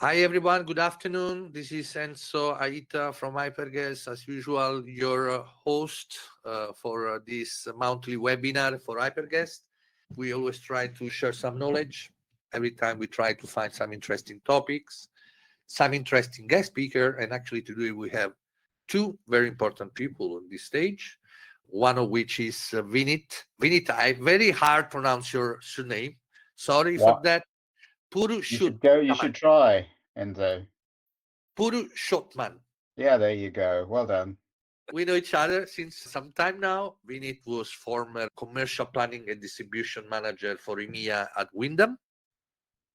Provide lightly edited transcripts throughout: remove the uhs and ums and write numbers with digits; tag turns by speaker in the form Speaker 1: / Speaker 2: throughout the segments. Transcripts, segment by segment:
Speaker 1: Hi everyone, good afternoon. This is Enzo, Aita from HyperGuest. As usual, your host for this monthly webinar for HyperGuest. We always try to share some knowledge. Every time we try to find some interesting topics, some interesting guest speaker, and actually today we have two very important people on this stage. One of which is Vineeth. Vineeth, I very hard pronounce your surname. Sorry for
Speaker 2: What?
Speaker 1: that.
Speaker 2: You should go. You
Speaker 1: Purushothaman.
Speaker 2: should try, Enzo.
Speaker 1: Purushothaman.
Speaker 2: Yeah, there you go. Well done.
Speaker 1: We know each other since some time now. Vineeth was former commercial planning and distribution manager for EMEA at Wyndham,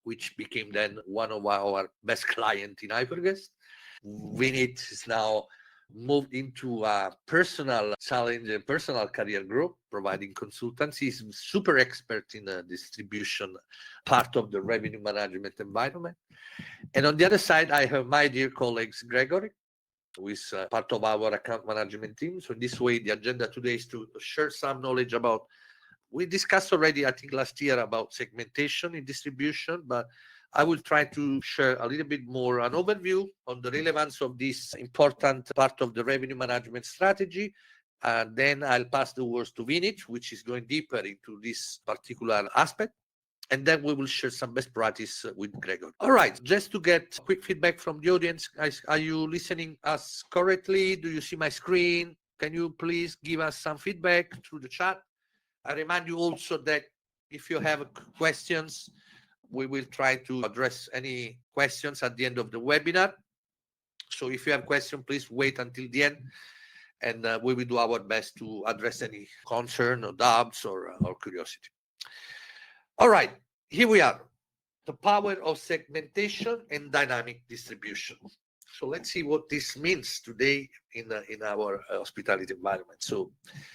Speaker 1: which became then one of our best clients in HyperGuest. Vineeth is now moved into a personal challenge and personal career group, providing consultancy. He's super expert in the distribution part of the revenue management environment. And on the other side, I have my dear colleagues, Gregor, who is part of our account management team. So in this way, the agenda today is to share some knowledge about, we discussed already, I think last year, about segmentation in distribution, but I will try to share a little bit more an overview on the relevance of this important part of the revenue management strategy. And then I'll pass the words to Vineeth, which is going deeper into this particular aspect. And then we will share some best practice with Gregor. All right, just to get quick feedback from the audience, guys, are you listening us correctly? Do you see my screen? Can you please give us some feedback through the chat? I remind you also that if you have questions, we will try to address any questions at the end of the webinar. So if you have questions, please wait until the end, and we will do our best to address any concern or doubts or curiosity. All right, here we are. The power of segmentation and dynamic distribution. So let's see what this means today in our hospitality environment. So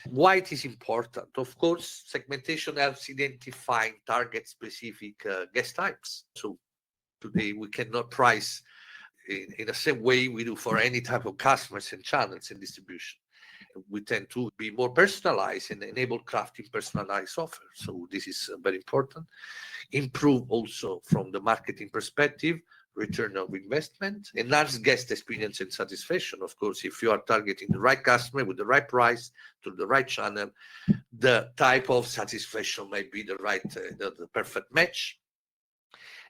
Speaker 1: why it is important? Of course, segmentation helps identifying target-specific guest types. So today we cannot price in the same way we do for any type of customers and channels and distribution. We tend to be more personalized and enable crafting personalized offers. So this is very important. Improve also from the marketing perspective, return of investment, enhance guest experience and satisfaction. Of course, if you are targeting the right customer with the right price to the right channel, the type of satisfaction might be the right, the perfect match,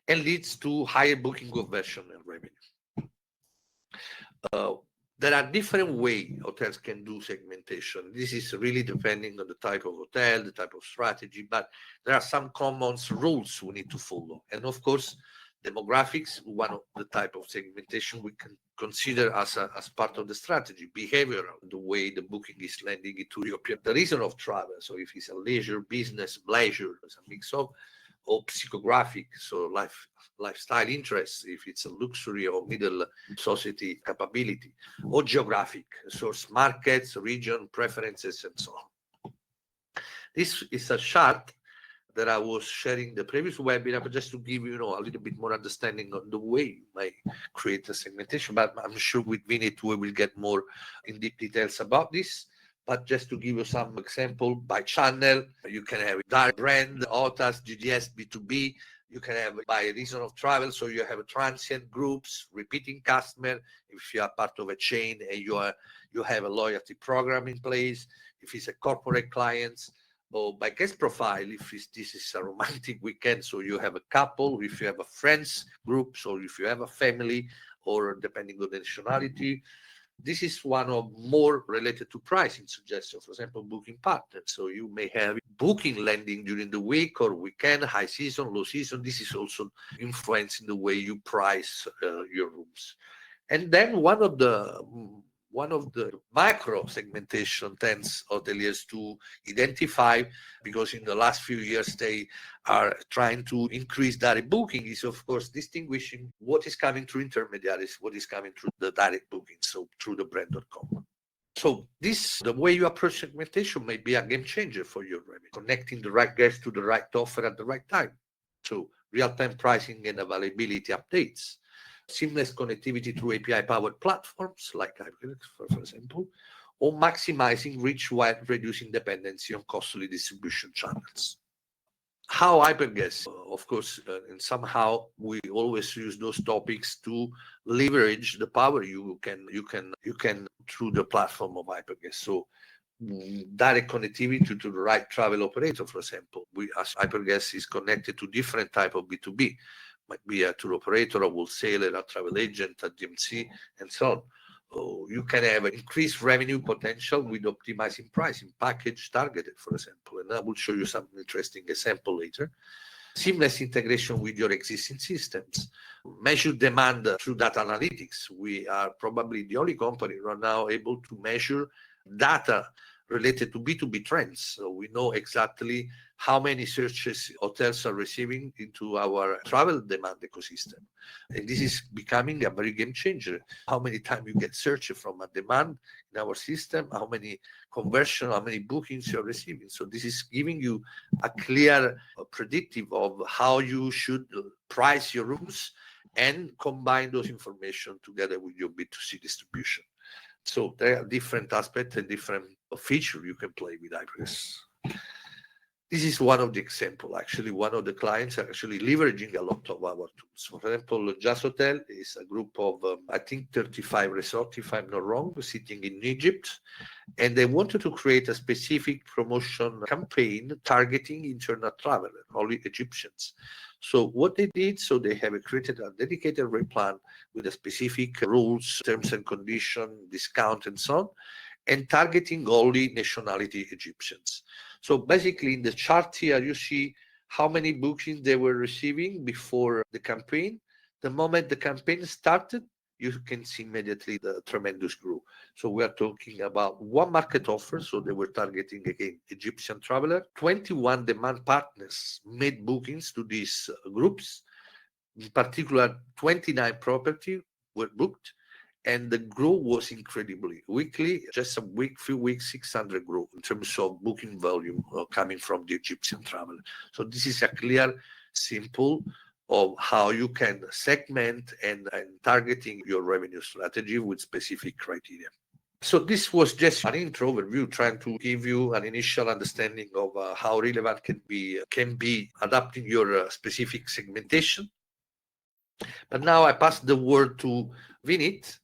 Speaker 1: and leads to higher booking conversion and revenue. There are different ways hotels can do segmentation. This is really depending on the type of hotel, the type of strategy, but there are some common rules we need to follow. And of course, demographics, one of the type of segmentation we can consider as part of the strategy. Behavioral, the way the booking is landing into Europe, the reason of travel. So if it's a leisure, business, leisure, it's a mix of, or psychographic, so lifestyle interests, if it's a luxury or middle society capability, or geographic, source markets, region, preferences, and so on. This is a chart that I was sharing the previous webinar, but just to give you, a little bit more understanding on the way you might create a segmentation. But I'm sure with Vineeth we will get more in deep details about this. But just to give you some example, by channel, you can have direct brand, autas, GDS, B2B. You can have by reason of travel, so you have transient groups, repeating customer. If you are part of a chain and you have a loyalty program in place, if it's a corporate clients, or by guest profile, if this is a romantic weekend, so you have a couple, if you have a friends group, so if you have a family, or depending on the nationality. This is one of more related to pricing suggestion, for example, booking patterns. So you may have booking landing during the week or weekend, high season, low season. This is also influencing the way you price your rooms. And then one of the macro segmentation tends hoteliers to identify, because in the last few years they are trying to increase direct booking, is of course distinguishing what is coming through intermediaries, what is coming through the direct booking, so through the brand.com. So the way you approach segmentation may be a game changer for your revenue, connecting the right guest to the right offer at the right time. So real-time pricing and availability updates, seamless connectivity through API-powered platforms like HyperGuest, for example, or maximizing reach while reducing dependency on costly distribution channels. How HyperGuest, of course, and somehow we always use those topics to leverage the power you can through the platform of HyperGuest. So direct connectivity to the right travel operator, for example. We, as HyperGuest, is connected to different type of B2B, might be a tour operator, a wholesaler, a travel agent, a DMC, and so on. You can have increased revenue potential with optimizing pricing, package targeted, for example. And I will show you some interesting example later. Seamless integration with your existing systems. Measure demand through data analytics. We are probably the only company right now able to measure data related to B2B trends. So we know exactly how many searches hotels are receiving into our travel demand ecosystem. And this is becoming a very game changer. How many times you get searched from a demand in our system, how many conversion, how many bookings you're receiving. So this is giving you a clear predictive of how you should price your rooms and combine those information together with your B2C distribution. So there are different aspects and different features you can play with HyperGuest. This is one of the examples. Actually, one of the clients are actually leveraging a lot of our tools. For example, Just Hotel is a group of, I think, 35 resorts, if I'm not wrong, sitting in Egypt. And they wanted to create a specific promotion campaign targeting internal travelers, only Egyptians. So what they did, so they have created a dedicated rate plan with a specific rules, terms and conditions, discount, and so on, and targeting only nationality Egyptians. So basically in the chart here, you see how many bookings they were receiving before the campaign. The moment the campaign started, you can see immediately the tremendous growth. So we are talking about one market offer. So they were targeting, again, Egyptian traveler. 21 demand partners made bookings to these groups. In particular, 29 property were booked. And the growth was incredibly weekly, just a week, few weeks, 600 growth in terms of booking volume coming from the Egyptian traveler. So this is a clear, simple of how you can segment and targeting your revenue strategy with specific criteria. So this was just an intro overview, trying to give you an initial understanding of how relevant can be adapting your specific segmentation. But now I pass the word to Vineeth.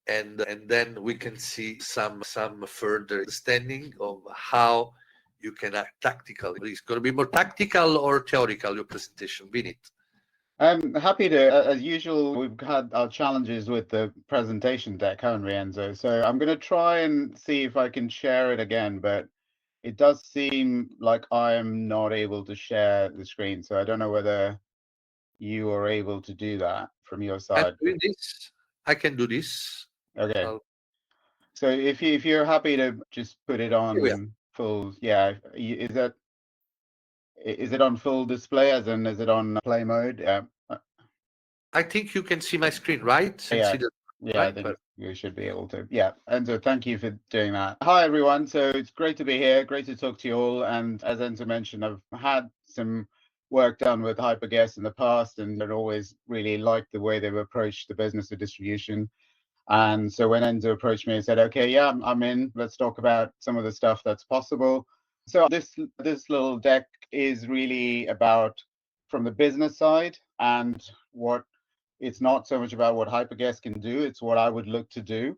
Speaker 1: And then we can see some further understanding of how you can act tactically. It's going to be more tactical or theoretical, your presentation, Vineeth?
Speaker 2: I'm happy to, as usual, we've had our challenges with the presentation deck, haven't we, Enzo? So I'm going to try and see if I can share it again, but it does seem like I'm not able to share the screen. So I don't know whether you are able to do that from your side.
Speaker 1: I can do this.
Speaker 2: Okay. So if you're happy to just put it on full, yeah, is it on full display, as in is it on play mode? Yeah.
Speaker 1: I think you can see my screen, right?
Speaker 2: Yeah. I think you should be able to. Yeah. Enzo, thank you for doing that. Hi, everyone. So it's great to be here. Great to talk to you all. And as Enzo mentioned, I've had some work done with HyperGuest in the past, and I'd always really liked the way they've approached the business of distribution. And so when Enzo approached me and said, okay, yeah, I'm in, let's talk about some of the stuff that's possible. So this little deck is really about from the business side, and what it's not so much about what HyperGuest can do, it's what I would look to do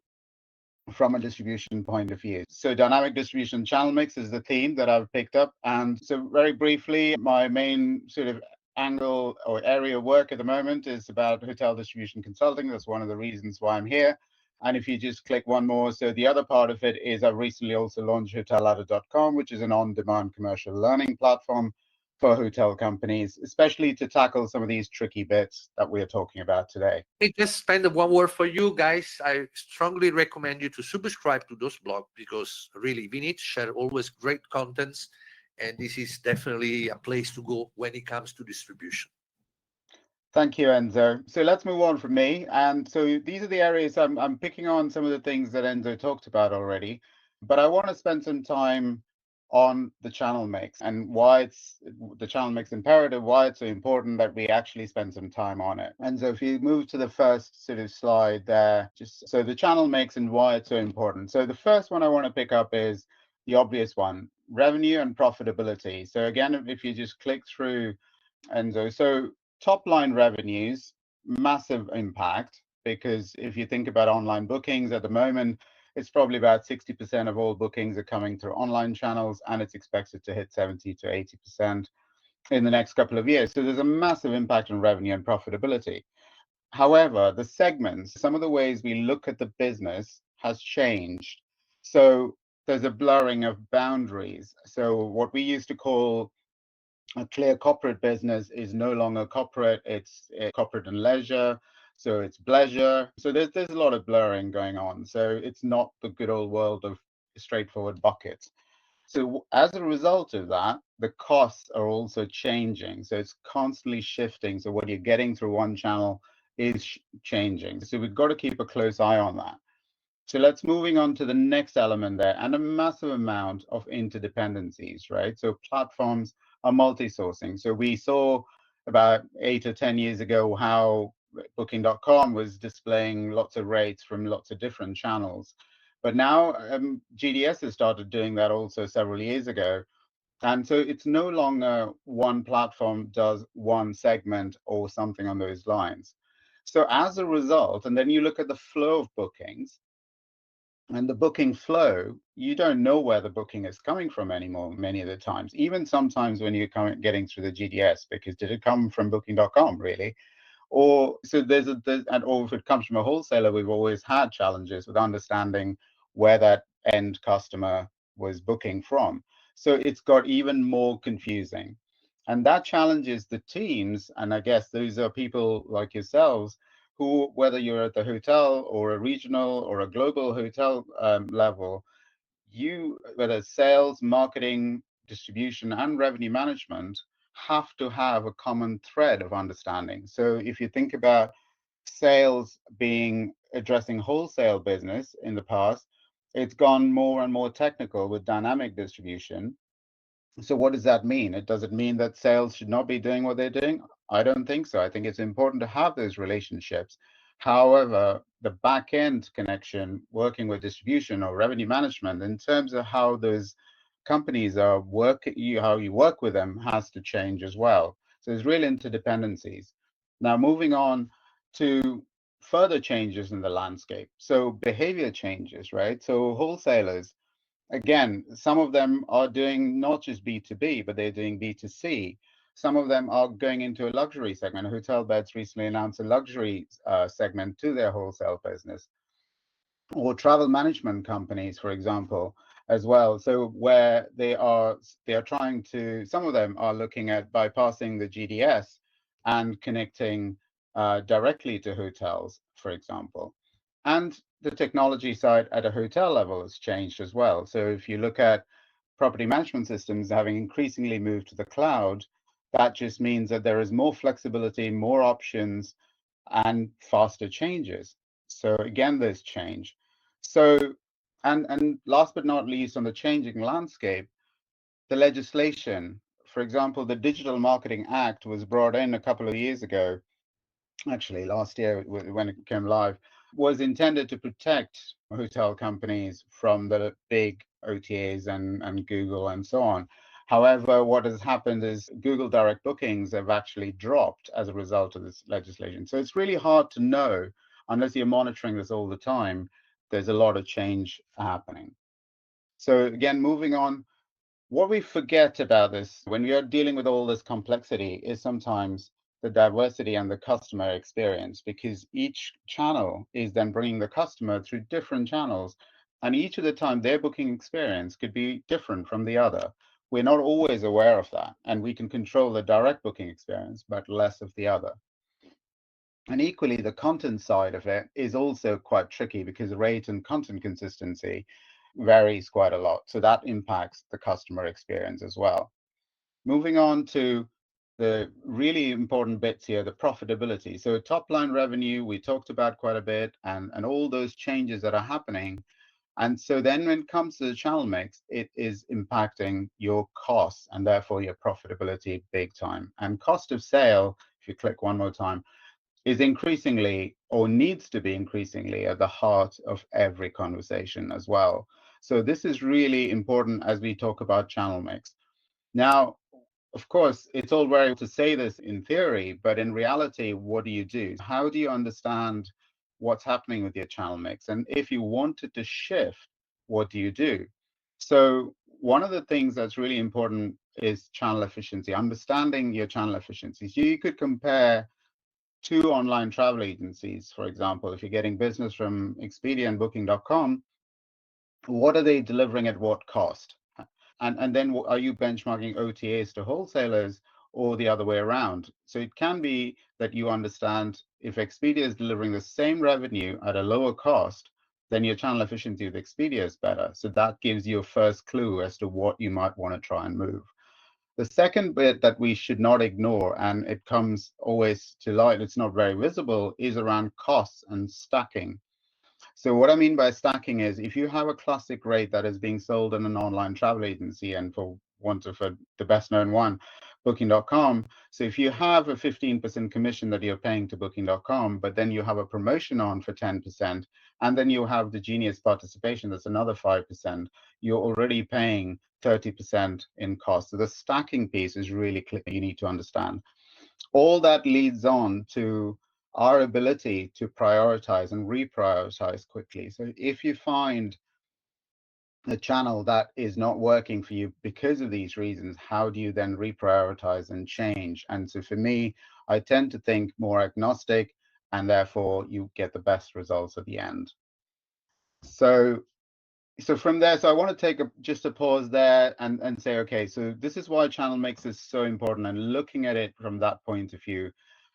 Speaker 2: from a distribution point of view. So dynamic distribution channel mix is the theme that I've picked up. And so very briefly, my main sort of angle or area of work at the moment is about hotel distribution consulting. That's one of the reasons why I'm here. And if you just click one more, so the other part of it is I've recently also launched hotelladder.com, which is an on-demand commercial learning platform for hotel companies, especially to tackle some of these tricky bits that we are talking about today.
Speaker 1: Let me just spend one word for you guys. I strongly recommend you to subscribe to those blogs, because really Vineeth share always great contents, and this is definitely a place to go when it comes to distribution.
Speaker 2: Thank you, Enzo. So let's move on from me. And so these are the areas I'm picking on some of the things that Enzo talked about already, but I want to spend some time on the channel mix and why it's the channel mix imperative, why it's so important that we actually spend some time on it. And so if you move to the first sort of slide there, just so the channel mix and why it's so important. So the first one I want to pick up is the obvious one. revenue and profitability. So again, if you just click through, Enzo, so top line revenues, massive impact, because if you think about online bookings at the moment, it's probably about 60% of all bookings are coming through online channels, and it's expected to hit 70 to 80% in the next couple of years. So there's a massive impact on revenue and profitability. However, the segments, some of the ways we look at the business has changed. So there's a blurring of boundaries. So what we used to call a clear corporate business is no longer corporate, it's corporate and leisure. So it's pleasure. So there's a lot of blurring going on. So it's not the good old world of straightforward buckets. So as a result of that, the costs are also changing. So it's constantly shifting. So what you're getting through one channel is changing. So we've got to keep a close eye on that. So let's moving on to the next element there, and a massive amount of interdependencies, right? So platforms are multi-sourcing. So we saw about 8 or 10 years ago how Booking.com was displaying lots of rates from lots of different channels. But now GDS has started doing that also several years ago. And so it's no longer one platform does one segment or something on those lines. So as a result, and then you look at the flow of bookings, and the booking flow, you don't know where the booking is coming from anymore many of the times, even sometimes when you're getting through the GDS, because did it come from Booking.com really? Or so or if it comes from a wholesaler, we've always had challenges with understanding where that end customer was booking from. So it's got even more confusing. And that challenges the teams. And I guess those are people like yourselves who, whether you're at the hotel or a regional or a global hotel level, whether sales, marketing, distribution, and revenue management, have to have a common thread of understanding. So if you think about sales being addressing wholesale business in the past, it's gone more and more technical with dynamic distribution. So what does that mean? Does it mean that sales should not be doing what they're doing? I don't think so. I think it's important to have those relationships. However, the back end connection, working with distribution or revenue management, in terms of how those companies are how you work with them, has to change as well. So there's real interdependencies. Now, moving on to further changes in the landscape. So behavior changes, right? So wholesalers, again, some of them are doing not just B2B, but they're doing B2C. Some of them are going into a luxury segment. Hotel Beds recently announced a luxury segment to their wholesale business. Or travel management companies, for example, as well. So where they are trying to, some of them are looking at bypassing the GDS and connecting directly to hotels, for example. And the technology side at a hotel level has changed as well. So if you look at property management systems having increasingly moved to the cloud, that just means that there is more flexibility, more options, and faster changes. So again, there's change. So, and last but not least, on the changing landscape, the legislation, for example, the Digital Marketing Act was brought in a couple of years ago, actually last year when it came live, was intended to protect hotel companies from the big OTAs and Google and so on. However, what has happened is Google direct bookings have actually dropped as a result of this legislation. So it's really hard to know unless you're monitoring this all the time. There's a lot of change happening. So again, moving on, what we forget about this when we are dealing with all this complexity is sometimes the diversity and the customer experience, because each channel is then bringing the customer through different channels, and each of the time their booking experience could be different from the other. We're not always aware of that, and we can control the direct booking experience, but less of the other. And equally, the content side of it is also quite tricky because rate and content consistency varies quite a lot. So that impacts the customer experience as well. Moving on to the really important bits here, the profitability. So top line revenue, we talked about quite a bit, and all those changes that are happening. And so then when it comes to the channel mix, it is impacting your costs and therefore your profitability big time. And cost of sale, if you click one more time, is increasingly, or needs to be increasingly, at the heart of every conversation as well. So this is really important as we talk about channel mix. Now, of course, it's all very to say this in theory, but in reality, what do you do? How do you understand what's happening with your channel mix? And if you wanted to shift, what do you do? So one of the things that's really important is channel efficiency, understanding your channel efficiency. So you could compare two online travel agencies, for example. If you're getting business from Expedia and Booking.com, what are they delivering at what cost? And then are you benchmarking OTAs to wholesalers or the other way around? So it can be that you understand if Expedia is delivering the same revenue at a lower cost, then your channel efficiency with Expedia is better. So that gives you a first clue as to what you might want to try and move. The second bit that we should not ignore, and it comes always to light, it's not very visible, is around costs and stacking. So what I mean by stacking is if you have a classic rate that is being sold in an online travel agency, and for want of the best known one, Booking.com. So if you have a 15% commission that you're paying to Booking.com, but then you have a promotion on for 10%, and then you have the Genius participation, that's another 5%, you're already paying 30% in cost. So the stacking piece is really clear, you need to understand. All that leads on to our ability to prioritize and reprioritize quickly. So if you find a channel that is not working for you because of these reasons, how do you then reprioritize and change? And so for me, I tend to think more agnostic, and therefore you get the best results at the end. So from there, so I want to take just a pause there and say, okay, so this is why channel mix is so important, and looking at it from that point of view.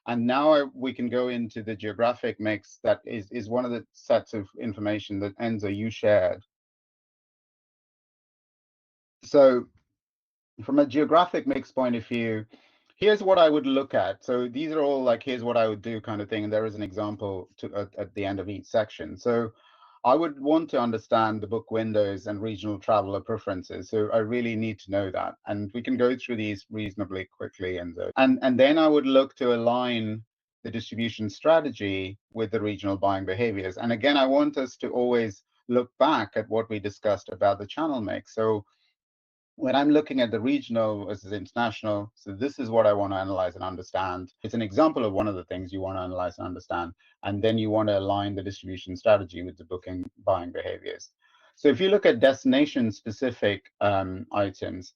Speaker 2: And now we can go into the geographic mix. That is one of the sets of information that Enzo, you shared. So from a geographic mix point of view, here's what I would look at. So these are all like, here's what I would do kind of thing. And there is an example at the end of each section. So I would want to understand the book windows and regional traveler preferences. So I really need to know that. And we can go through these reasonably quickly. And then I would look to align the distribution strategy with the regional buying behaviors. And again, I want us to always look back at what we discussed about the channel mix. So when I'm looking at the regional versus international, so this is what I want to analyze and understand. It's an example of one of the things you want to analyze and understand. And then you want to align the distribution strategy with the booking buying behaviors. So if you look at destination specific items,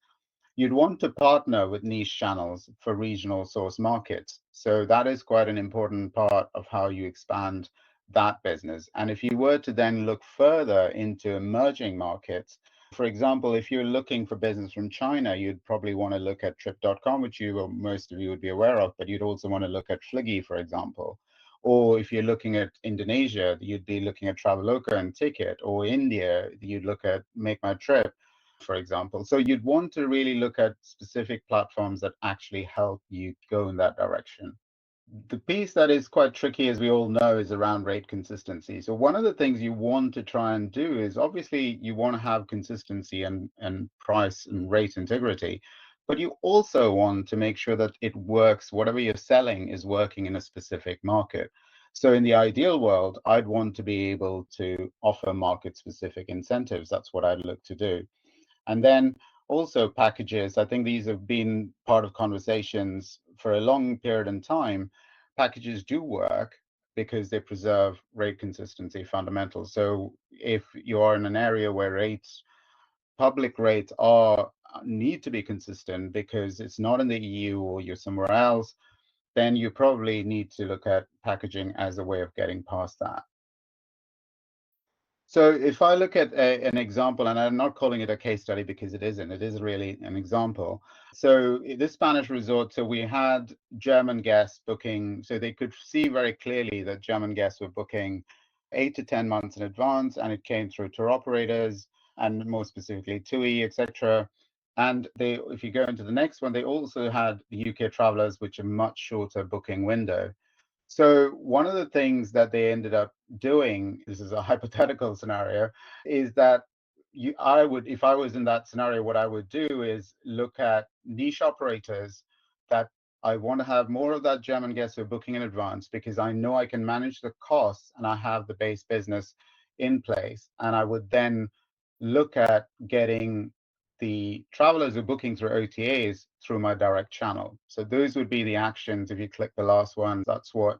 Speaker 2: you'd want to partner with niche channels for regional source markets. So that is quite an important part of how you expand that business. And if you were to then look further into emerging markets, for example, if you're looking for business from China, you'd probably want to look at trip.com, which most of you would be aware of, but you'd also want to look at Fliggy, for example. Or if you're looking at Indonesia, you'd be looking at Traveloka and Ticket, or India, you'd look at Make My Trip, for example. So you'd want to really look at specific platforms that actually help you go in that direction. The piece that is quite tricky, as we all know, is around rate consistency. So one of the things you want to try and do is obviously you want to have consistency and price and rate integrity, but you also want to make sure that it works, whatever you're selling is working in a specific market. So in the ideal world, I'd want to be able to offer market-specific incentives. That's what I'd look to do. And then also packages, I think these have been part of conversations for a long period in time. Packages do work because they preserve rate consistency fundamentals. So if you are in an area where public rates need to be consistent because it's not in the EU or you're somewhere else, then you probably need to look at packaging as a way of getting past that. So if I look at an example, and I'm not calling it a case study because it isn't, it is really an example. So this Spanish resort, so we had German guests booking, so they could see very clearly that German guests were booking 8 to 10 months in advance, and it came through tour operators, and more specifically TUI, etc. And if you go into the next one, they also had the UK travelers, which are much shorter booking window. So one of the things that they ended up doing, this is a hypothetical scenario, is that if I was in that scenario, what I would do is look at niche operators that I want to have more of that German guest who are booking in advance because I know I can manage the costs and I have the base business in place. And I would then look at getting the travelers who are booking through OTAs through my direct channel. So those would be the actions. If you click the last one, that's what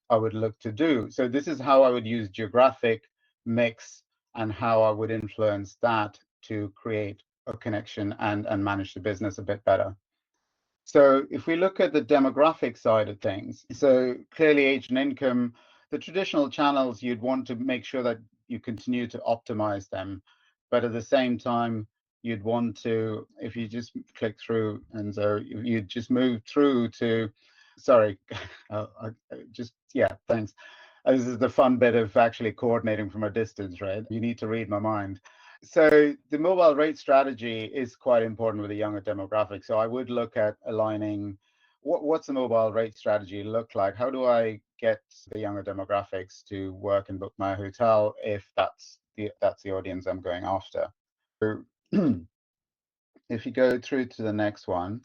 Speaker 2: I would look to do. So this is how I would use geographic mix and how I would influence that to create a connection and manage the business a bit better. So if we look at the demographic side of things, so clearly age and income, the traditional channels, you'd want to make sure that you continue to optimize them. But at the same time, you'd want to, if you just click through, and so you'd just move through to, sorry, yeah, thanks. This is the fun bit of actually coordinating from a distance, right? You need to read my mind. So the mobile rate strategy is quite important with a younger demographic. So I would look at aligning what's the mobile rate strategy look like? How do I get the younger demographics to work and book my hotel if that's the audience I'm going after? So if you go through to the next one.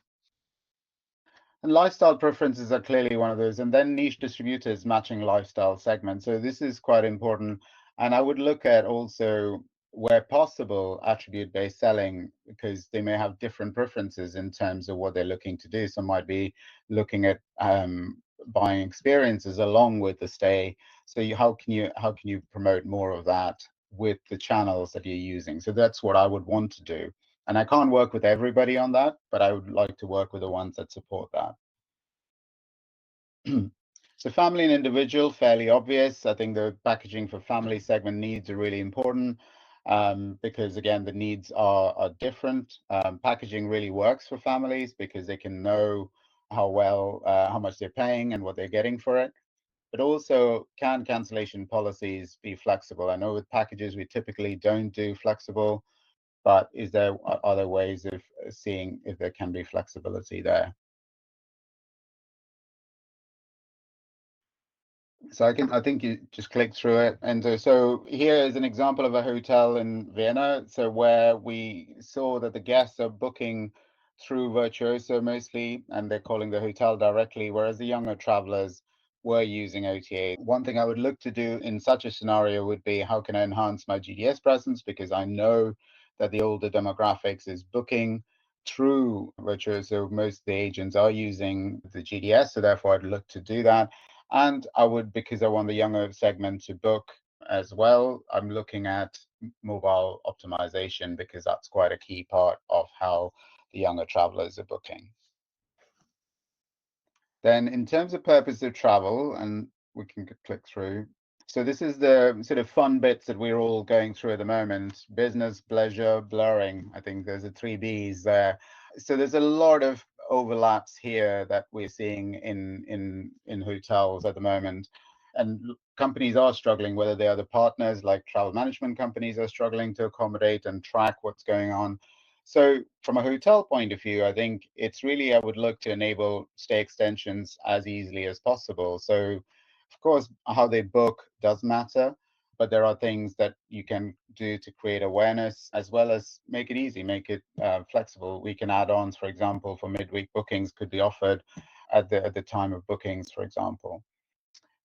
Speaker 2: And lifestyle preferences are clearly one of those, and then niche distributors matching lifestyle segments. So this is quite important. And I would look at also, where possible, attribute-based selling, because they may have different preferences in terms of what they're looking to do. Some might be looking at buying experiences along with the stay. So how can you promote more of that with the channels that you're using? So that's what I would want to do. And I can't work with everybody on that, but I would like to work with the ones that support that. So family and individual, fairly obvious. I think the packaging for family segment needs are really important because, again, the needs are different. Packaging really works for families because they can know how much they're paying and what they're getting for it. But also, can cancellation policies be flexible? I know with packages, we typically don't do flexible, but are there ways of seeing if there can be flexibility there? So I think you just click through it. And so here is an example of a hotel in Vienna. So where we saw that the guests are booking through Virtuoso mostly, and they're calling the hotel directly, whereas the younger travelers were using OTA. One thing I would look to do in such a scenario would be, how can I enhance my GDS presence? Because I know that the older demographics is booking through Virtuoso. Most of the agents are using the GDS, so therefore I'd look to do that. And I would, because I want the younger segment to book as well, I'm looking at mobile optimization because that's quite a key part of how the younger travelers are booking. Then in terms of purpose of travel, and we can click through. So this is the sort of fun bits that we're all going through at the moment: business, pleasure, blurring. I think there's the 3 Bs there. So there's a lot of overlaps here that we're seeing in hotels at the moment. And companies are struggling, whether they are the partners, like travel management companies are struggling to accommodate and track what's going on. So from a hotel point of view, I think it's really, I would look to enable stay extensions as easily as possible. So of course, how they book does matter, but there are things that you can do to create awareness as well as make it easy, make it flexible. Weekend add-ons, for example, for midweek bookings could be offered at the time of bookings, for example.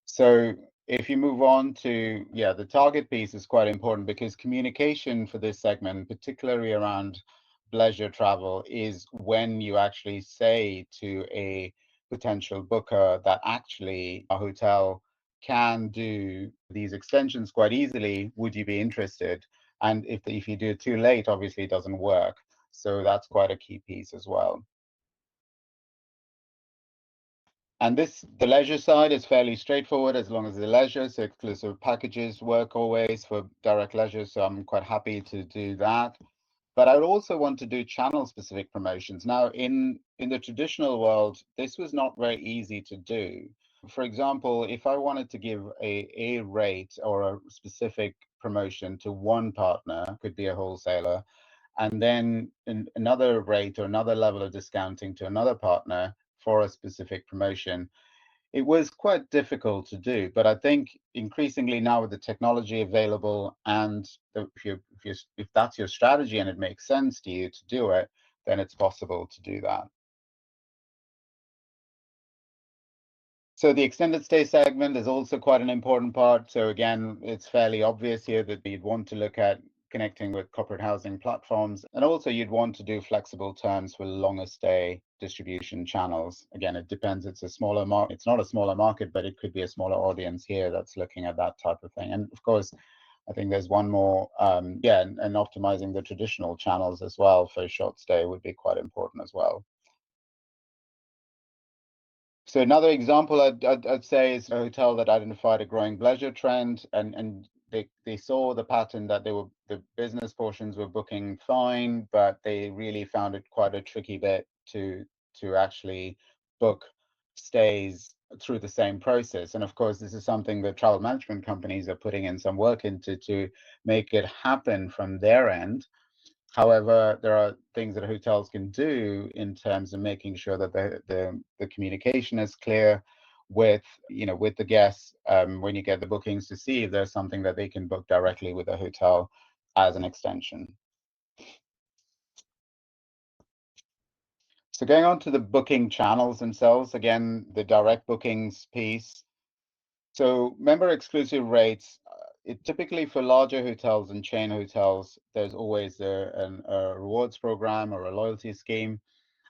Speaker 2: So if you move on to, the target piece is quite important because communication for this segment, particularly around leisure travel, is when you actually say to a potential booker that actually a hotel can do these extensions quite easily. Would you be interested? And if you do it too late, obviously it doesn't work. So that's quite a key piece as well. And the leisure side is fairly straightforward as long as the leisure, so exclusive packages work always for direct leisure. So I'm quite happy to do that. But I would also want to do channel specific promotions. Now, in the traditional world, this was not very easy to do. For example, if I wanted to give a rate or a specific promotion to one partner, could be a wholesaler, and then another rate or another level of discounting to another partner for a specific promotion, it was quite difficult to do. But I think increasingly now with the technology available, and if that's your strategy and it makes sense to you to do it, then it's possible to do that. So the extended stay segment is also quite an important part. So again, it's fairly obvious here that you'd want to look at connecting with corporate housing platforms. And also you'd want to do flexible terms for longer stay distribution channels. Again, it depends. It's a smaller market. It's not a smaller market, but it could be a smaller audience here that's looking at that type of thing. And of course, I think there's one more, and optimizing the traditional channels as well for short stay would be quite important as well. So another example I'd say is a hotel that identified a growing bleisure trend, and they saw the pattern that the business portions were booking fine, but they really found it quite a tricky bit to actually book stays through the same process. And of course, this is something that travel management companies are putting in some work into to make it happen from their end. However, there are things that hotels can do in terms of making sure that the communication is clear with with the guests when you get the bookings, to see if there's something that they can book directly with the hotel as an extension. So going on to the booking channels themselves, again, the direct bookings piece. So member exclusive rates, typically for larger hotels and chain hotels, there's always a rewards program or a loyalty scheme.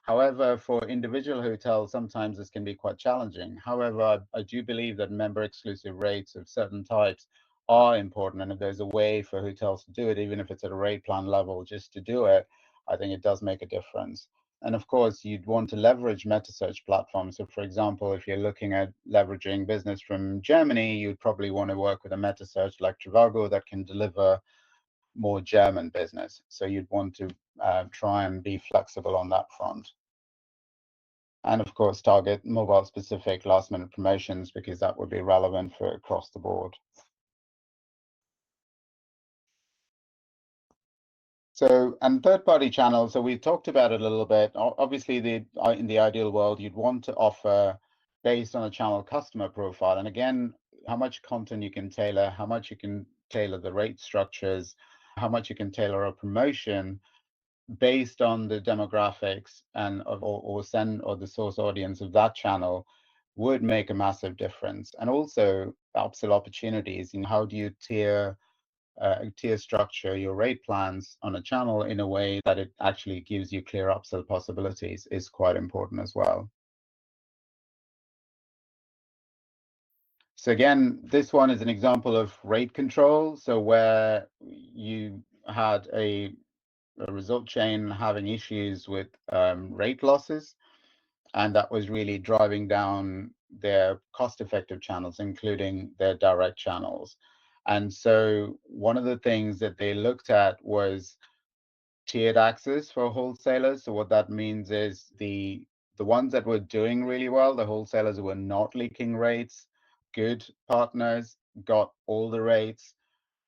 Speaker 2: However, for individual hotels, sometimes this can be quite challenging. However, I do believe that member exclusive rates of certain types are important. And if there's a way for hotels to do it, even if it's at a rate plan level, just to do it, I think it does make a difference. And of course, you'd want to leverage meta search platforms. So for example, if you're looking at leveraging business from Germany, you'd probably want to work with a meta search like Trivago that can deliver more German business. So you'd want to try and be flexible on that front. And of course, target mobile specific last minute promotions, because that would be relevant for across the board. So, and third-party channels, so we talked about it a little bit. Obviously, in the ideal world, you'd want to offer based on a channel customer profile. And again, how much content you can tailor, how much you can tailor the rate structures, how much you can tailor a promotion based on the demographics and or the source audience of that channel would make a massive difference. And also upsell opportunities. How do you tier structure your rate plans on a channel in a way that it actually gives you clear upsell possibilities is quite important as well. So again, this one is an example of rate control. So where you had a result chain having issues with rate losses, and that was really driving down their cost-effective channels, including their direct channels. And so one of the things that they looked at was tiered access for wholesalers. So what that means is the ones that were doing really well, the wholesalers who were not leaking rates, good partners got all the rates.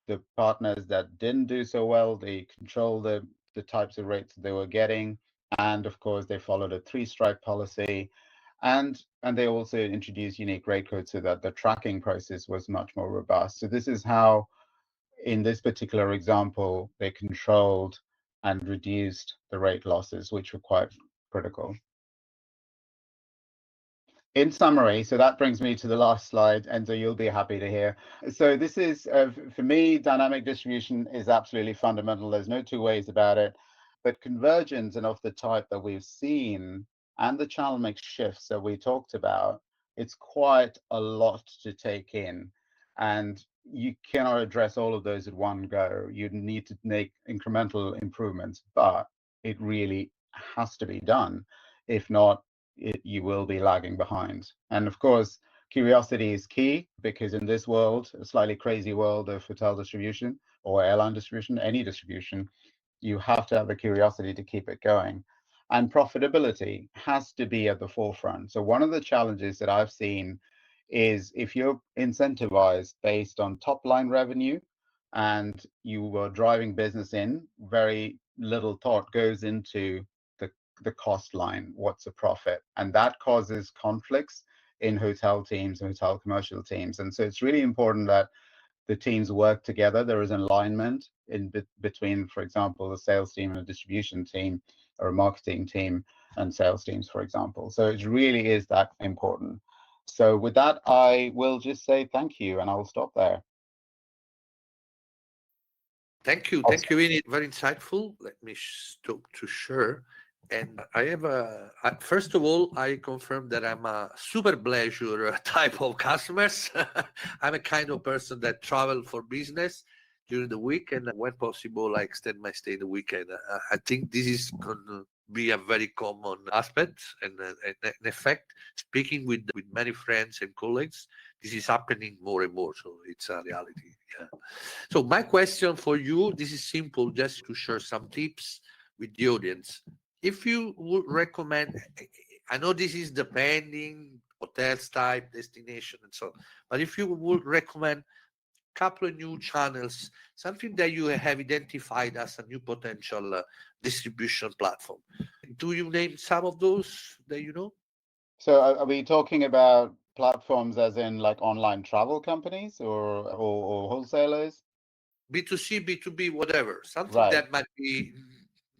Speaker 2: The partners that didn't do so well, they control the types of rates they were getting. And of course, they followed a 3-strike policy. And they also introduced unique rate codes so that the tracking process was much more robust. So this is how, in this particular example, they controlled and reduced the rate losses, which were quite critical. In summary, so that brings me to the last slide, Enzo, you'll be happy to hear. So this is, for me, dynamic distribution is absolutely fundamental. There's no two ways about it. But convergence and of the type that we've seen and the channel mix shifts that we talked about, it's quite a lot to take in. And you cannot address all of those at one go. You need to make incremental improvements, but it really has to be done. If not, you will be lagging behind. And of course, curiosity is key, because in this world, a slightly crazy world of hotel distribution or airline distribution, any distribution, you have to have the curiosity to keep it going. And profitability has to be at the forefront. So one of the challenges that I've seen is if you're incentivized based on top line revenue and you were driving business in, very little thought goes into the cost line, what's a profit, and that causes conflicts in hotel teams and hotel commercial teams. And so it's really important that the teams work together. There is alignment in between, for example, a sales team and a distribution team, or a marketing team and sales teams, for example. So it really is that important. So with that, I will just say thank you, and I will stop there.
Speaker 1: Thank you, Vineeth. Very insightful. Let me stop to share. And I have first of all, I confirm that I'm a super pleasure type of customers. I'm a kind of person that travel for business during the week, and when possible, I extend my stay in the weekend. I think this is going to be a very common aspect and an effect. Speaking with many friends and colleagues, this is happening more and more. So it's a reality. Yeah. So my question for you, this is simple, just to share some tips with the audience. If you would recommend, I know this is depending hotels type, destination, and so on, but if you would recommend a couple of new channels, something that you have identified as a new potential distribution platform, do you name some of those that you know?
Speaker 2: So are we talking about platforms as in like online travel companies or wholesalers?
Speaker 1: B2C, B2B, whatever, something
Speaker 2: Right.
Speaker 1: that might be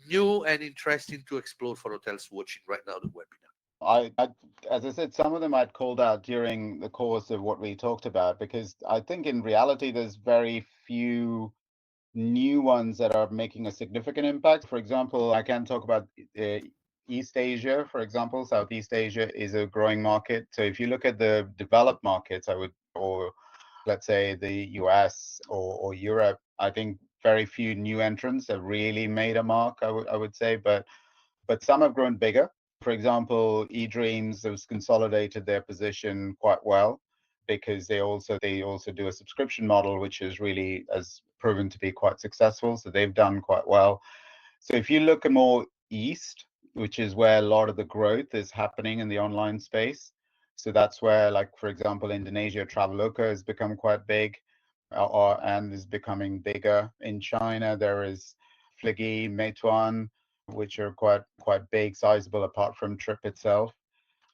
Speaker 1: new and interesting to explore for hotels watching right now the webinar.
Speaker 2: As I said, some of them I'd called out during the course of what we talked about, because I think in reality there's very few new ones that are making a significant impact. For example, I can talk about East Asia, for example. Southeast Asia is a growing market. So if you look at the developed markets, or let's say the US or Europe, I think very few new entrants have really made a mark, I would say, but some have grown bigger. For example, eDreams has consolidated their position quite well because they also do a subscription model, which has proven to be quite successful. So they've done quite well. So if you look more east, which is where a lot of the growth is happening in the online space, so that's where, like, for example, Indonesia, Traveloka has become quite big, and is becoming bigger. In China, there is Fliggy, Meituan, which are quite big, sizable, apart from Trip itself.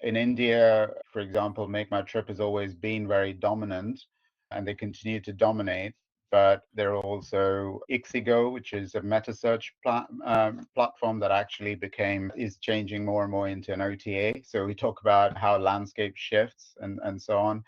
Speaker 2: In India, for example, Make My Trip has always been very dominant, and they continue to dominate. But there are also Ixigo, which is a meta search platform that actually is changing more and more into an OTA. So we talk about how landscape shifts and so on.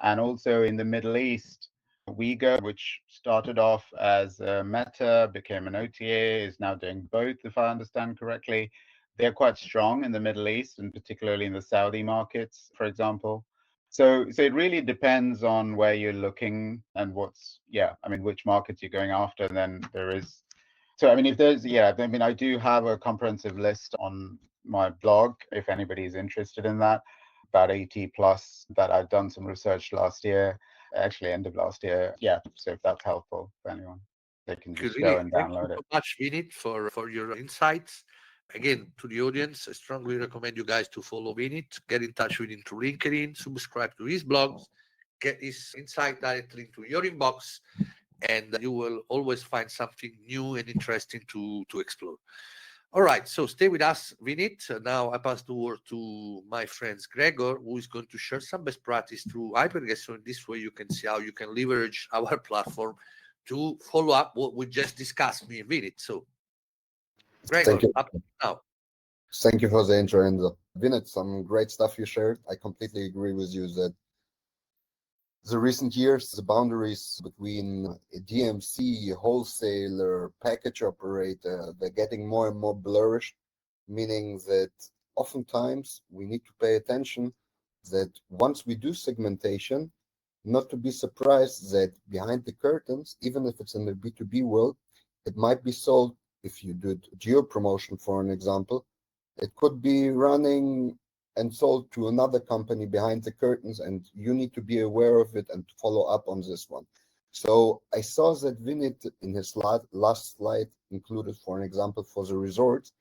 Speaker 2: And also in the Middle East, Uyghur, which started off as a meta, became an OTA, is now doing both, if I understand correctly. They're quite strong in the Middle East, and particularly in the Saudi markets, for example. So it really depends on where you're looking and which markets you're going after. And then I do have a comprehensive list on my blog if anybody's interested in that, about 80 plus that I've done some research last year, actually end of last year. Yeah, so if that's helpful for anyone, they can just go and download it.
Speaker 1: Thank you so much, Vineeth, for your insights. Again, to the audience, I strongly recommend you guys to follow Vineeth, get in touch with him through LinkedIn, subscribe to his blogs, get his insight directly into your inbox, and you will always find something new and interesting to explore. All right, so stay with us, Vineeth. Now I pass the word to my friends Gregor, who is going to share some best practice through HyperGuest. So in this way, you can see how you can leverage our platform to follow up what we just discussed, me and Vineeth. So Gregor,
Speaker 3: Thank you.
Speaker 1: up now.
Speaker 3: Thank you for the intro, Enzo. Vineeth, some great stuff you shared. I completely agree with you that the recent years, the boundaries between a DMC, wholesaler, package operator, they're getting more and more blurred, meaning that oftentimes we need to pay attention that once we do segmentation, not to be surprised that behind the curtains, even if it's in the B2B world, it might be sold. If you did geo promotion, for an example, it could be running and sold to another company behind the curtains, and you need to be aware of it and follow up on this one. So I saw that Vineeth in his last slide included, for an example, for the resort,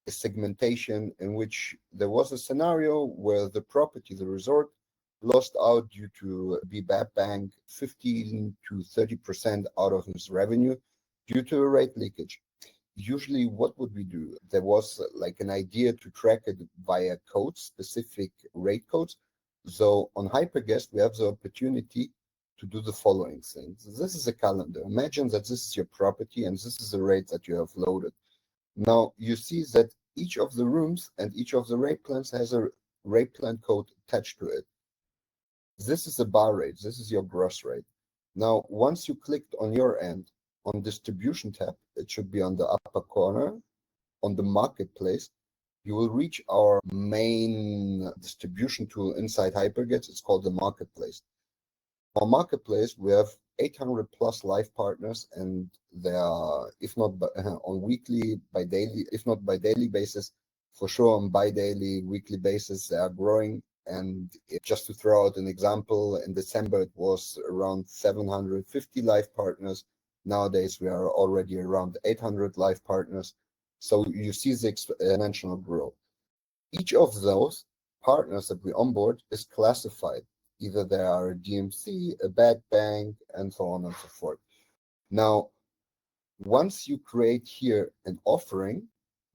Speaker 3: a segmentation in which there was a scenario where the property, the resort, lost out due to BBAP Bank 15 to 30% out of his revenue due to a rate leakage. Usually what would we do? There was like an idea to track it via codes, specific rate codes. So on HyperGuest, we have the opportunity to do the following things. This is a calendar. Imagine that this is your property and this is the rate that you have loaded. Now you see that each of the rooms and each of the rate plans has a rate plan code attached to it. This is a bar rate. This is your gross rate. Now, once you clicked on your end on distribution tab, it should be on the upper corner, on the marketplace, you will reach our main distribution tool inside HyperGuest. It's called the marketplace. Our marketplace, we have 800 plus live partners, and they are, if not on weekly, by daily, if not by daily basis, for sure on bi-daily, weekly basis, they are growing. And just to throw out an example, in December it was around 750 live partners. Nowadays we are already around 800 live partners. So you see the exponential growth. Each of those partners that we onboard is classified. Either they are a DMC, a bad bank, and so on and so forth. Now, once you create here an offering,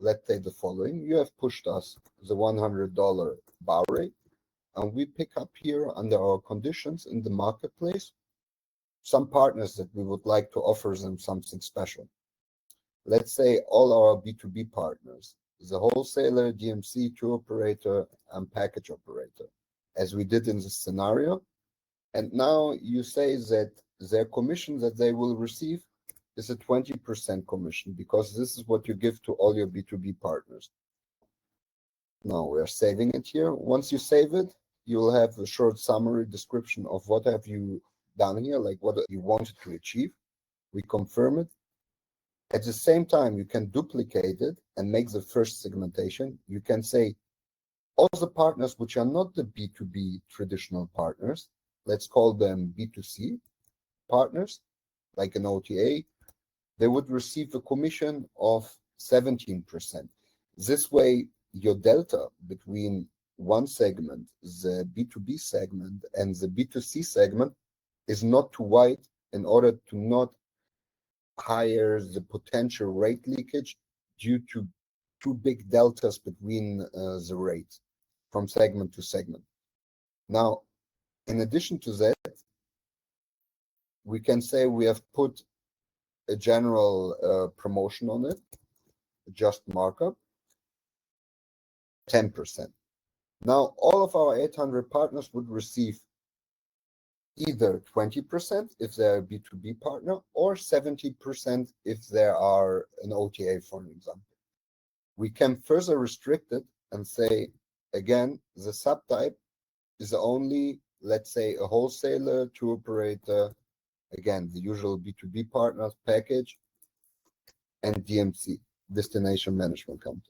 Speaker 3: let's say the following, you have pushed us the $100 bar rate, and we pick up here under our conditions in the marketplace some partners that we would like to offer them something special. Let's say all our B2B partners, the wholesaler, DMC, tour operator, and package operator, as we did in this scenario. And now you say that their commission that they will receive is a 20% commission, because this is what you give to all your B2B partners. Now we are saving it here. Once you save it, you will have a short summary description of what have you done here, like what you wanted to achieve. We confirm it. At the same time, you can duplicate it and make the first segmentation. You can say all the partners which are not the B2B traditional partners, let's call them B2C partners, like an OTA, they would receive a commission of 17%. This way, your delta between one segment, the B2B segment, and the B2C segment is not too wide, in order to not higher the potential rate leakage due to too big deltas between the rates from segment to segment. Now, in addition to that, we can say we have put a general promotion on it, just markup, 10%. Now, all of our 800 partners would receive either 20% if they're a B2B partner, or 70% if they are an OTA, for an example. We can further restrict it and say, again, the subtype is only, let's say, a wholesaler, tour operator, again, the usual B2B partners, package, and DMC, destination management company.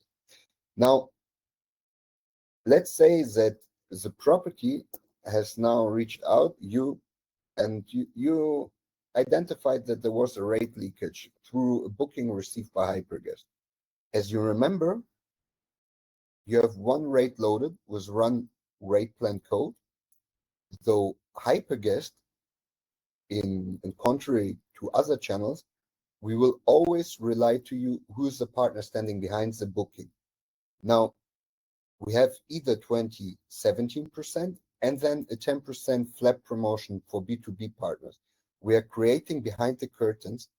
Speaker 3: Now, let's say that the property has now reached out you identified that there was a rate leakage through a booking received by HyperGuest. As you remember, you have one rate loaded with one rate plan code, though HyperGuest, in contrary to other channels, we will always rely to you who's the partner standing behind the booking. Now, we have either 17%, and then a 10% flat promotion for B2B partners. We are creating behind the curtains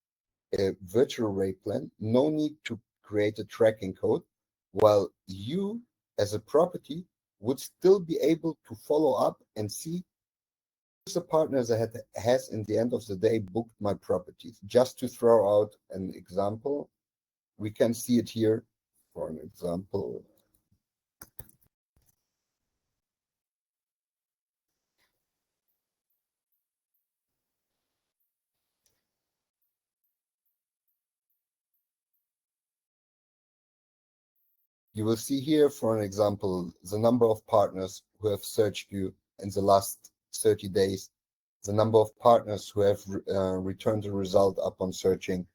Speaker 3: a virtual rate plan, no need to create a tracking code, while you as a property would still be able to follow up and see who's the partner that has in the end of the day booked my properties. Just to throw out an example, we can see it here for an example. You will see here, for an example, the number of partners who have searched you in the last 30 days, the number of partners who have returned a result upon searching.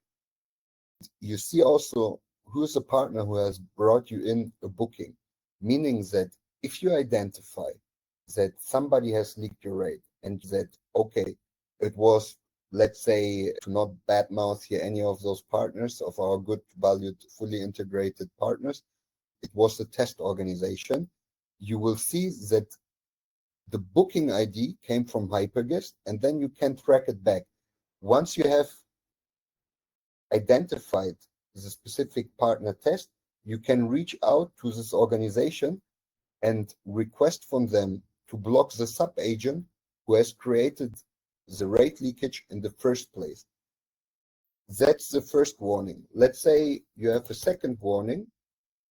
Speaker 3: You see also who is a partner who has brought you in a booking, meaning that if you identify that somebody has leaked your rate and that, okay, it was, let's say, to not badmouth here any of those partners of our good, valued, fully integrated partners, it was a test organization, you will see that the booking ID came from HyperGuest, and then you can track it back. Once you have identified the specific partner test, you can reach out to this organization and request from them to block the sub-agent who has created the rate leakage in the first place. That's the first warning. Let's say you have a second warning.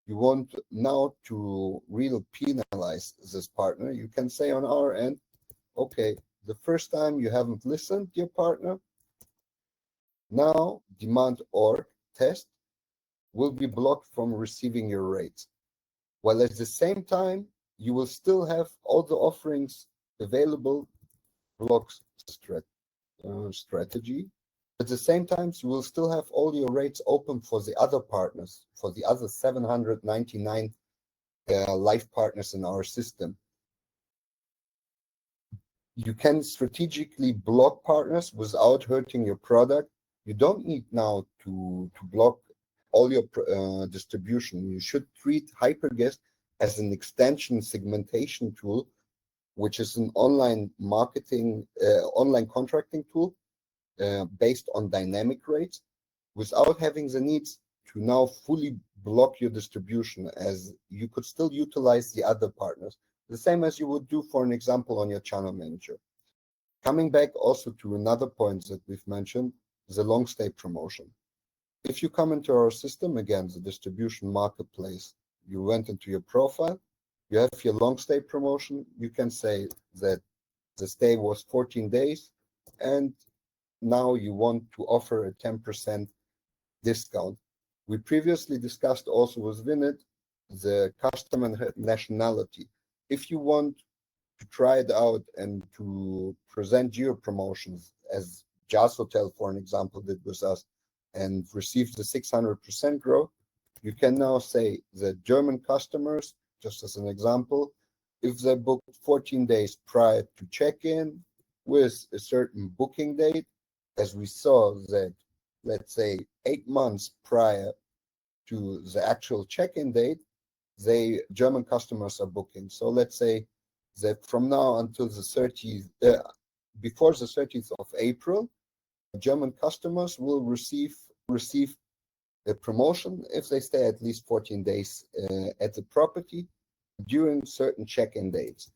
Speaker 3: You want now to really penalize this partner. You can say on our end, okay, the first time you haven't listened to your partner, now demand org test will be blocked from receiving your rates. While at the same time, you will still have all the offerings available, blocks strategy. At the same time, you will still have all your rates open for the other partners, for the other 799 live partners in our system. You can strategically block partners without hurting your product. You don't need now to block all your distribution. You should treat HyperGuest as an extension segmentation tool, which is an online marketing, online contracting tool based on dynamic rates, without having the needs to now fully block your distribution, as you could still utilize the other partners, the same as you would do, for an example, on your channel manager. Coming back also to another point that we've mentioned, the long stay promotion. If you come into our system, again, the distribution marketplace, you went into your profile, you have your long stay promotion, you can say that the stay was 14 days, and now you want to offer a 10% discount. We previously discussed also with Vineeth the customer nationality. If you want to try it out and to present geo promotions, as Jazz Hotel, for an example, did with us, and received the 600% growth, you can now say that German customers, just as an example, if they booked 14 days prior to check-in with a certain booking date, as we saw that, let's say, 8 months prior to the actual check-in date, German customers are booking. So let's say that from now until the 30th, before the 30th of April, German customers will receive a promotion if they stay at least 14 days at the property during certain check-in dates.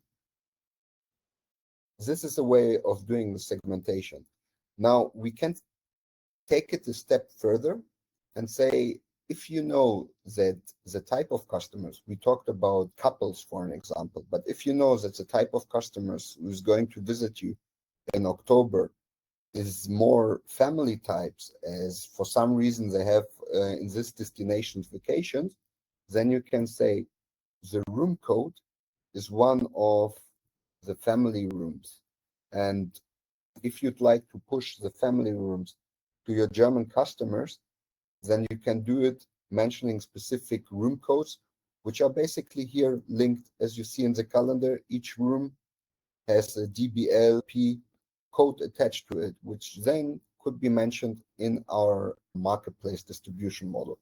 Speaker 3: This is a way of doing the segmentation. Now, we can take it a step further and say, if you know that the type of customers, we talked about couples, for an example, but if you know that the type of customers who's going to visit you in October is more family types, as for some reason they have in this destination's vacations, then you can say the room code is one of the family rooms. And if you'd like to push the family rooms to your German customers, then you can do it mentioning specific room codes, which are basically here linked, as you see in the calendar. Each room has a DBLP code attached to it, which then could be mentioned in our marketplace distribution model.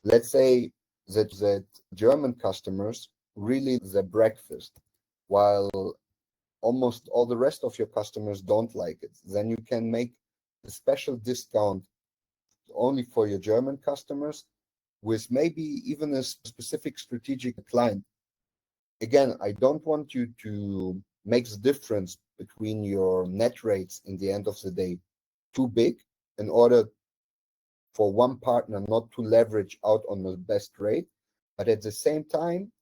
Speaker 3: Let's say that German customers really the breakfast, while almost all the rest of your customers don't like it. Then you can make a special discount only for your German customers, with maybe even a specific strategic client. Again, I don't want you to make the difference between your net rates in the end of the day too big, in order for one partner not to leverage out on the best rate. But at the same time,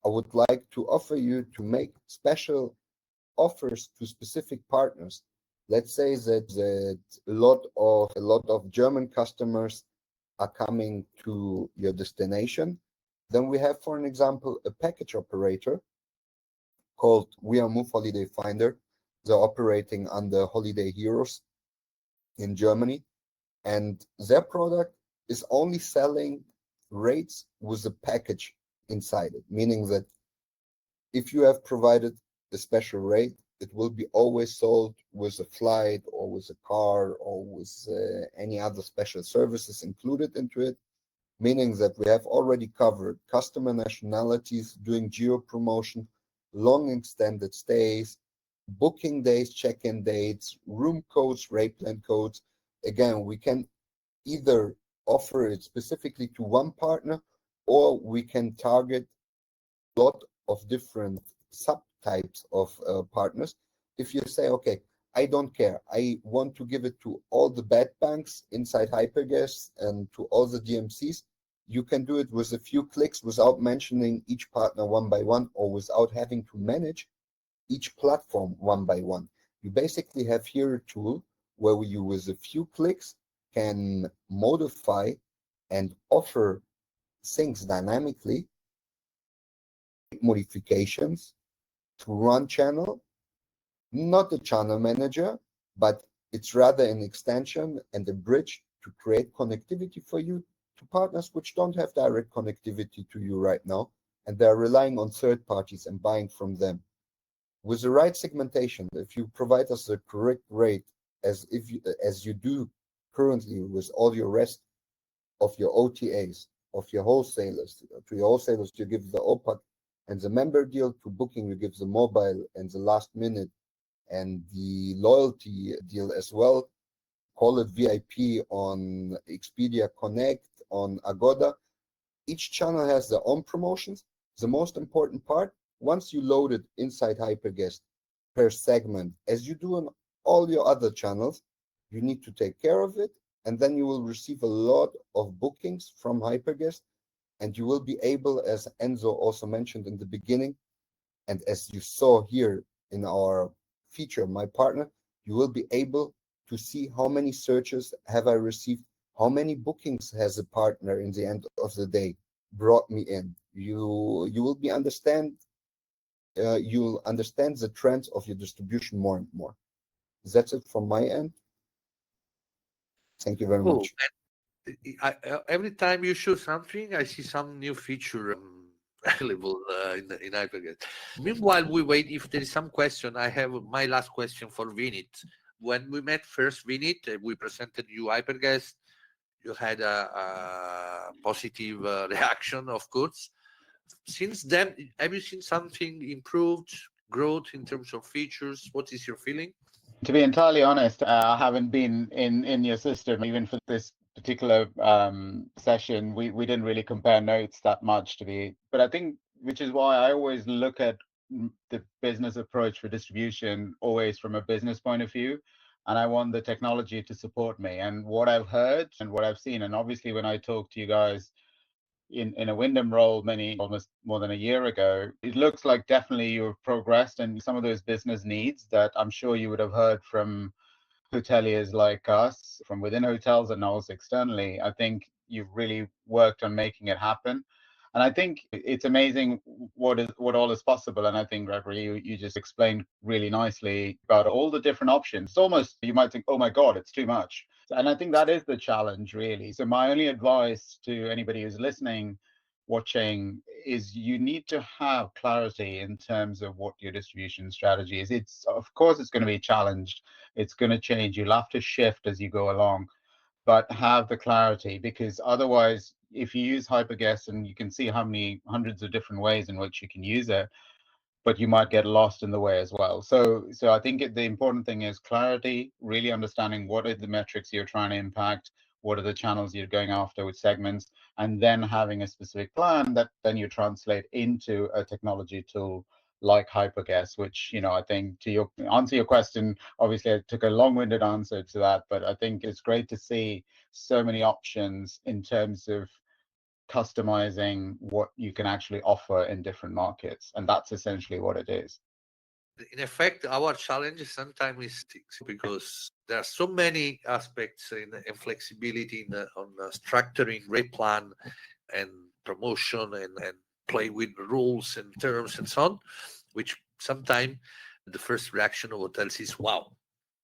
Speaker 3: I would like to offer you to make special offers to specific partners. Let's say that a lot of German customers are coming to your destination. Then we have, for an example, a package operator called We Are Move Holiday Finder. They're operating under Holiday Heroes in Germany, and their product is only selling rates with a package inside it, meaning that if you have provided a special rate, it will be always sold with a flight or with a car or with any other special services included into it, meaning that we have already covered customer nationalities, doing geo promotion, long extended stays, booking days, check-in dates, room codes, rate plan codes. Again, we can either offer it specifically to one partner, or we can target a lot of different subtypes of partners. If you say, okay, I don't care. I want to give it to all the bad banks inside HyperGuest and to all the DMCs. You can do it with a few clicks without mentioning each partner one by one or without having to manage each platform one by one. You basically have here a tool where you, with a few clicks, can modify and offer things dynamically, modifications to run channel, not a channel manager, but it's rather an extension and a bridge to create connectivity for you to partners which don't have direct connectivity to you right now, and they're relying on third parties and buying from them. With the right segmentation, if you provide us the correct rate, as you do currently with all your rest of your OTAs, of your wholesalers, to your wholesalers you give the OPAC and the member deal, to booking you give the mobile and the last minute and the loyalty deal as well. Call it VIP on Expedia Connect, on Agoda. Each channel has their own promotions. The most important part, once you load it inside HyperGuest per segment, as you do on all your other channels, you need to take care of it, and then you will receive a lot of bookings from HyperGuest, and you will be able, as Enzo also mentioned in the beginning, and as you saw here in our feature, My Partner, you will be able to see how many searches have I received, how many bookings has a partner in the end of the day brought me in. You'll understand the trends of your distribution more and more. That's it from my end. Thank you very much.
Speaker 1: Every time you show something, I see some new feature available in HyperGuest. Meanwhile, we wait. If there is some question, I have my last question for Vineeth. When we met first, Vineeth, we presented you HyperGuest. You had a positive reaction, of course. Since then, have you seen something improved, growth in terms of features? What is your feeling?
Speaker 2: To be entirely honest, I haven't been in your system even for this particular session. We didn't really compare notes that much, but I think, which is why I always look at the business approach for distribution always from a business point of view, and I want the technology to support me. And what I've heard and what I've seen, and obviously when I talk to you guys in a Wyndham role almost more than a year ago, it looks like definitely you've progressed, and some of those business needs that I'm sure you would have heard from hoteliers like us from within hotels and also externally, I think you've really worked on making it happen. And I think it's amazing what all is possible. And I think, Gregor, you just explained really nicely about all the different options. It's almost, you might think, oh my God, it's too much. And I think that is the challenge, really. So my only advice to anybody who's listening, watching, is you need to have clarity in terms of what your distribution strategy is. It's, of course, it's going to be challenged. It's going to change. You'll have to shift as you go along, but have the clarity, because otherwise, if you use HyperGuest, and you can see how many hundreds of different ways in which you can use it, but you might get lost in the way as well. So I think the important thing is clarity, really understanding what are the metrics you're trying to impact, what are the channels you're going after with segments, and then having a specific plan that then you translate into a technology tool like HyperGuest, which, I think, to answer your question, obviously I took a long-winded answer to that, but I think it's great to see so many options in terms of customizing what you can actually offer in different markets, and that's essentially what it is.
Speaker 1: In effect, our challenge sometimes is because there are so many aspects in flexibility on structuring rate plan and promotion and play with rules and terms and so on, which sometimes the first reaction of hotels is, wow,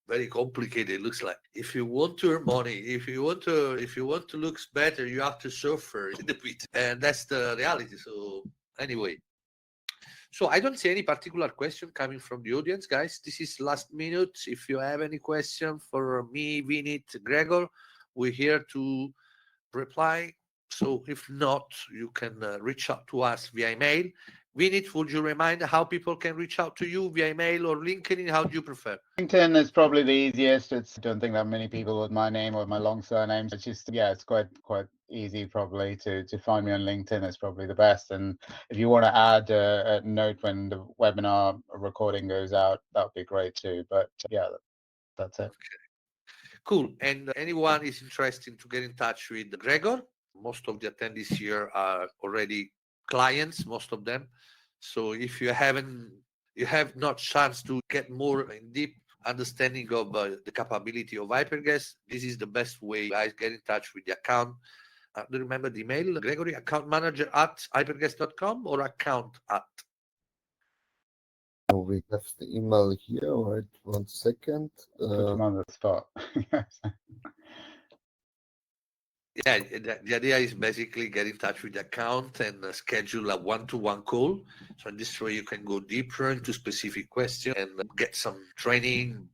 Speaker 1: very complicated. It looks like if you want to earn money, if you want to look better, you have to suffer a bit, and that's the reality. So anyway, so I don't see any particular question coming from the audience, guys. This is last minute. If you have any question for me, Vineeth, Gregor, we're here to reply. So if not, you can reach out to us via email. Vineeth, would you remind how people can reach out to you via email or LinkedIn? How do you prefer?
Speaker 2: LinkedIn is probably the easiest. I don't think that many people with my name or my long surname. It's just, it's quite easy probably to find me on LinkedIn. It's probably the best. And if you want to add a note when the webinar recording goes out, that would be great too. But yeah. That's it.
Speaker 1: Cool. And anyone is interested to get in touch with Gregor, most of the attendees here are already clients, most of them. So if you have not chance to get more in deep understanding of the capability of HyperGuest, this is the best way. Guys, get in touch with the account. Do you remember the email, Gregory? Account manager at hyperguest.com or account at?
Speaker 3: Oh, we have the email here. Right, 1 second.
Speaker 2: Put him on the spot.
Speaker 1: Yeah, the idea is basically get in touch with the account and schedule a one-to-one call. So in this way, you can go deeper into specific questions and get some training,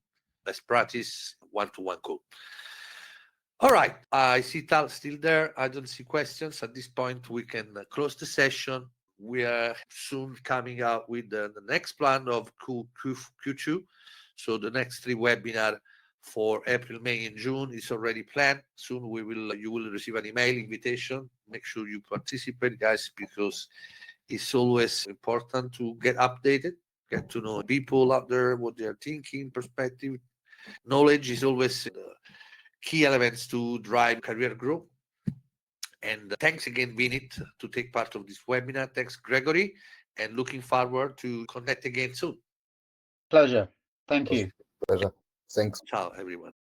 Speaker 1: best practice, one-to-one call. All right, I see Tal still there. I don't see questions. At this point, we can close the session. We are soon coming out with the next plan of Q2. So the next 3 webinars for April, May, and June is already planned. Soon you will receive an email invitation. Make sure you participate, guys, because it's always important to get updated, get to know people out there, what they're thinking, perspective. Knowledge is always key elements to drive career growth. And thanks again, Vineeth, to take part of this webinar. Thanks, Gregory, and looking forward to connect again soon.
Speaker 2: Pleasure. Thank you.
Speaker 3: Pleasure. Thanks.
Speaker 1: Ciao, everyone.